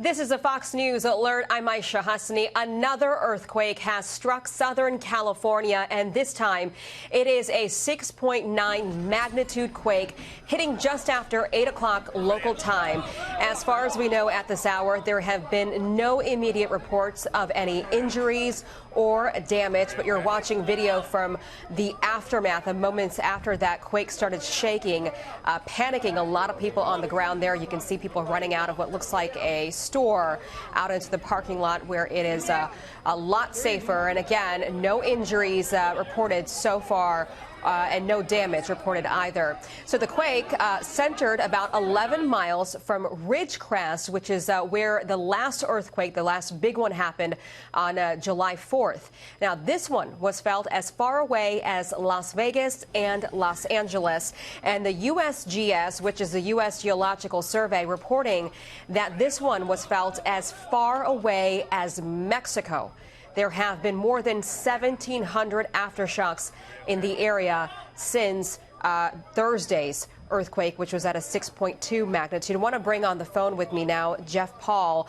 This is a Fox News alert. I'm Aisha Hasni. Another earthquake has struck Southern California, and this time it is a 6.9 magnitude quake hitting just after 8 o'clock local time. As far as we know at this hour, there have been no immediate reports of any injuries or damage, but you're watching video from the aftermath of moments after that quake started shaking, panicking a lot of people on the ground there. You can see people running out of what looks like a store out into the parking lot where it is a lot safer. And again, no injuries reported so far. And no damage reported either. So the quake centered about 11 miles from Ridgecrest, which is where the last earthquake, the last big one, happened on July 4th. Now, this one was felt as far away as Las Vegas and Los Angeles. And the USGS, which is the U.S. Geological Survey, reporting that this one was felt as far away as Mexico. There have been more than 1,700 aftershocks in the area since Thursday's earthquake, which was at a 6.2 magnitude. I want to bring on the phone with me now Jeff Paul.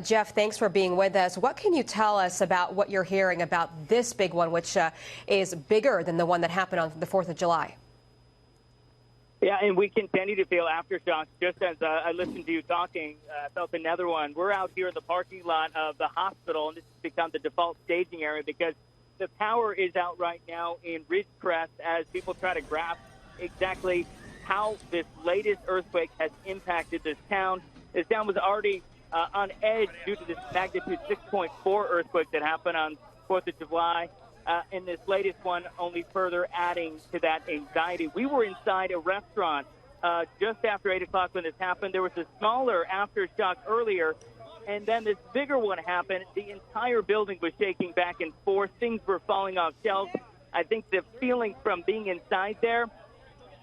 Jeff, thanks for being with us. What can you tell us about what you're hearing about this big one, which is bigger than the one that happened on the 4th of July? Yeah, and we continue to feel aftershocks. Just as I listened to you talking, I felt another one. We're out here in the parking lot of the hospital, and this has become the default staging area because the power is out right now in Ridgecrest as people try to grasp exactly how this latest earthquake has impacted this town. This town was already on edge due to this magnitude 6.4 earthquake that happened on 4th of July. And this latest one only further adding to that anxiety. We were inside a restaurant just after 8 o'clock when this happened. There was a smaller aftershock earlier, and then this bigger one happened. The entire building was shaking back and forth. Things were falling off shelves. I think the feeling from being inside there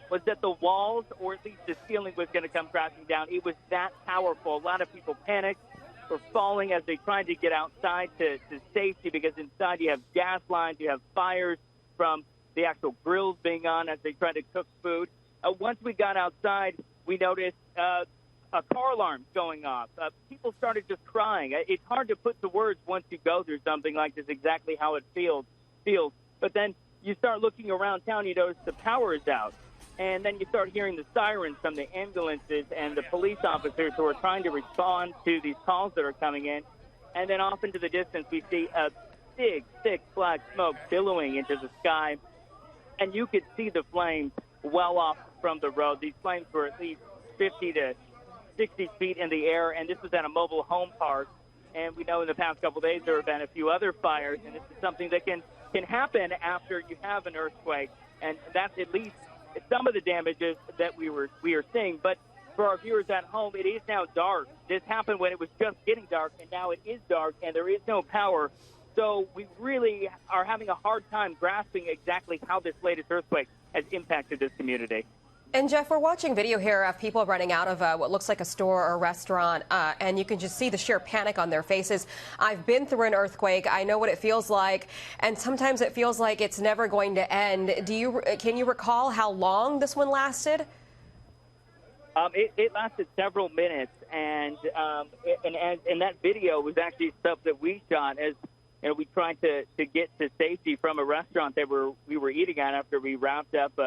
was that the walls, or at least the ceiling, was going to come crashing down. It was that powerful. A lot of people panicked. Were falling as they tried to get outside to safety because inside you have gas lines, you have fires from the actual grills being on as they tried to cook food. Once we got outside, we noticed a car alarm going off. People started just crying. It's hard to put to words once you go through something like this exactly how it feels. But then you start looking around town, you notice the power is out. And then you start hearing the sirens from the ambulances and the police officers who are trying to respond to these calls that are coming in. And then off into the distance, we see a big, thick black smoke billowing into the sky. And you could see the flames well off from the road. These flames were at least 50 to 60 feet in the air, and this was at a mobile home park. And we know in the past couple of days there have been a few other fires, and this is something that can happen after you have an earthquake. And that's at least some of the damages that we are seeing. But for our viewers at home, it is now dark. This happened when it was just getting dark, and now it is dark, and there is no power. So we really are having a hard time grasping exactly how this latest earthquake has impacted this community. And Jeff, we're watching video here of people running out of what looks like a store or a restaurant, and you can just see the sheer panic on their faces. I've been through an earthquake. I know what it feels like, and sometimes it feels like it's never going to end. Can you recall how long this one lasted? It lasted several minutes, and that video was actually stuff that we shot as we tried to get to safety from a restaurant that we were eating at after we wrapped up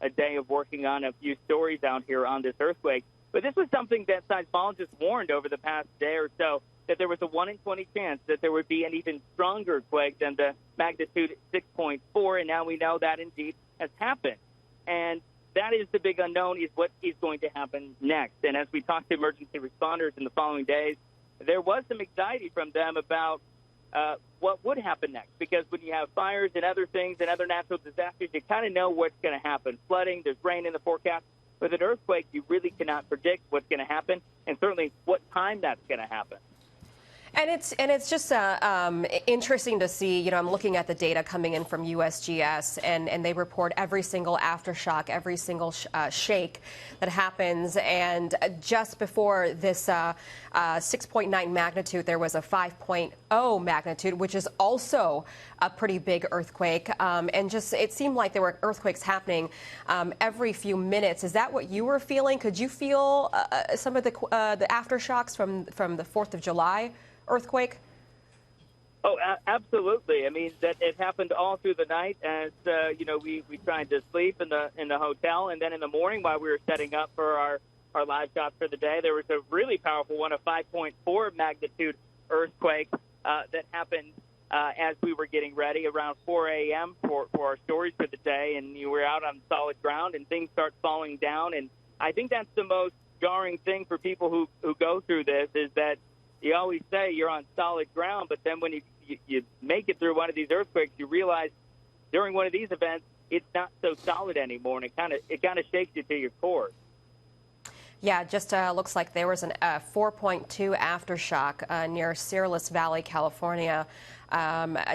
a day of working on a few stories out here on this earthquake. But this was something that seismologists warned over the past day or so, that there was a 1 in 20 chance that there would be an even stronger quake than the magnitude 6.4, and now we know that indeed has happened. And that is the big unknown, is what is going to happen next. And as we talked to emergency responders in the following days, there was some anxiety from them about what would happen next, because when you have fires and other things and other natural disasters, you kind of know what's going to happen. Flooding, there's rain in the forecast. With an earthquake, you really cannot predict what's going to happen, and certainly what time that's going to happen. And it's just interesting to see. You know, I'm looking at the data coming in from USGS, and they report every single aftershock, every single shake that happens. And just before this 6.9 magnitude, there was a 5.0 magnitude, which is also a pretty big earthquake. And just it seemed like there were earthquakes happening every few minutes. Is that what you were feeling? Could you feel some of the aftershocks from the 4th of July earthquake? Oh, absolutely. I mean, that it happened all through the night as, you know, we tried to sleep in the hotel. And then in the morning while we were setting up for our live shot for the day, there was a really powerful one, a 5.4 magnitude earthquake that happened as we were getting ready around 4 a.m. for our stories for the day. And you were out on solid ground and things start falling down. And I think that's the most jarring thing for people who go through this is that you always say you're on solid ground, but then when you make it through one of these earthquakes, you realize during one of these events, it's not so solid anymore, and it kind of shakes you to your core. Yeah, it just looks like there was a 4.2 aftershock near Searles Valley, California,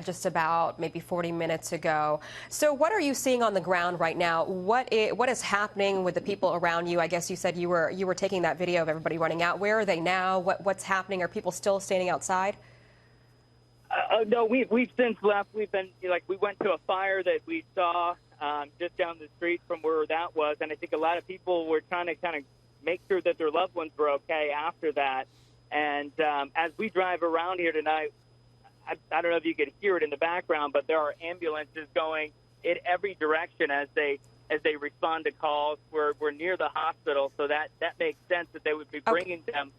just about maybe 40 minutes ago. So what are you seeing on the ground right now? What is happening with the people around you? I guess you said you were taking that video of everybody running out. Where are they now? What's happening? Are people still standing outside? No, we've since left. We've been we went to a fire that we saw just down the street from where that was, and I think a lot of people were trying to kind of make sure that their loved ones were okay after that. And as we drive around here tonight, I don't know if you could hear it in the background, but there are ambulances going in every direction as they respond to calls. We're near the hospital, so that makes sense that they would be bringing them